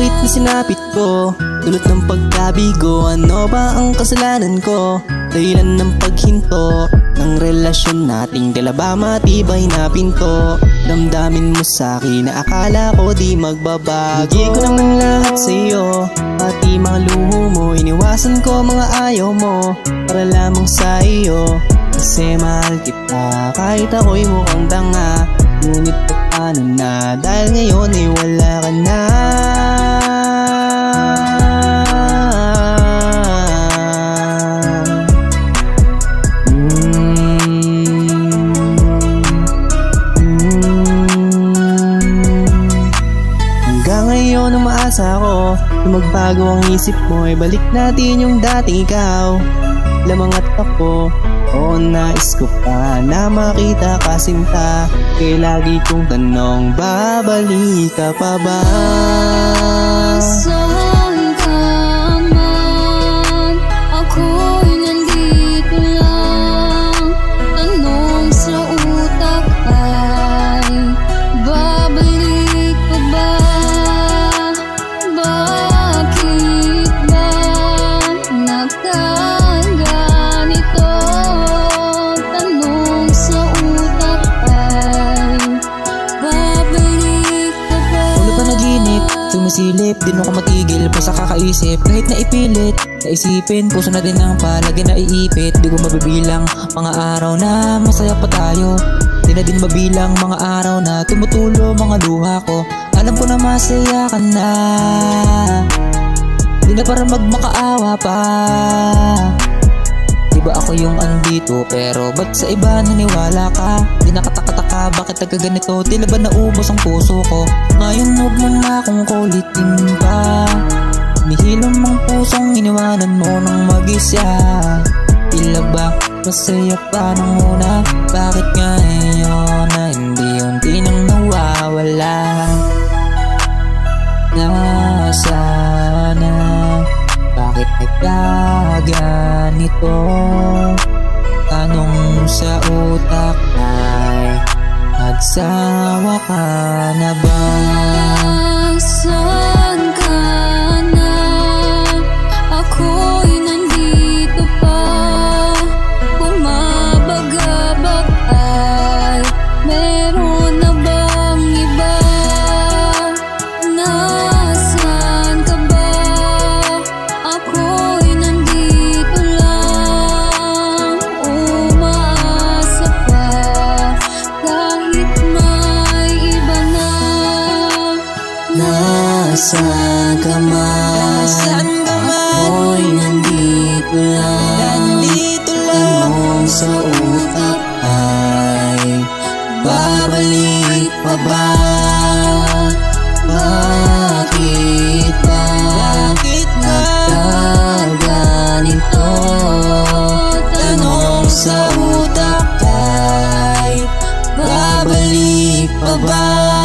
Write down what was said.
Bakit na sinapit ko? Dulot ng pagkabigo, ano ba ang kasalanan ko? Dahilan ng paghinto ng relasyon nating dala ba matibay na pinto? Damdamin mo sa'kin na akala ko di magbabago. Bigay ko naman lahat sa'yo, pati mga luho mo. Iniwasan ko mga ayaw mo para lamang sa iyo. Kasi mahal kita kahit ako'y mukhang tanga. Ngunit paano na dahil ngayon ay wala ka na. Hanggang ngayon umaasa ko na magbago ang isip mo, ay balik natin yung dating ikaw. Lamang at ako, oo, nais ko pa na makita ka sinta. Kaya lagi kong tanong, babalik ka pa ba? Saan ka man, ako'y nandito lang. Tanong sa utak ay, babalik ka ba? Bakit ba nagkaganito? Tanong sa utak ay, babalik ka ba? Ulo pa naginip, sumisilip, di mo ko matigil pa sa kakaisip. Kahit na ipilit, naisipin, puso na din ang palagi na iipit. Di ko mabibilang mga araw na masaya pa tayo. Di na din mabilang mga araw na tumutulo mga luha ko. Alam ko na masaya ka na, di na para magmakaawa pa. Diba ako yung andito, pero ba't sa iba naniwala ka? Di nakatakataka, bakit nagkaganito? Tila ba naubos ang puso ko? Ngayon huwag mo na akong kulitin pa. Nihilom ang pusong iniwanan mo ng mag-isa. Tila ba masaya pa nung una? Bakit ngayon na hindi nang nawawala? Nasana? Bakit nagkaganito? Tanong sa utak ay, nagsawa ka na ba? Nasaan ka na? Ako'y nandito pa. Bumabagabag ay, meron na bang iba? Nasaan ka ba? Ako'y nandito lang. Umaasa pa kahit may iba na. Nasaan ka man? Ako'y nandito lang. Tanong sa utak ay, babalik pa ba? Bakit ba nagkaganito? Tanong sa utak ay, babalik pa ba?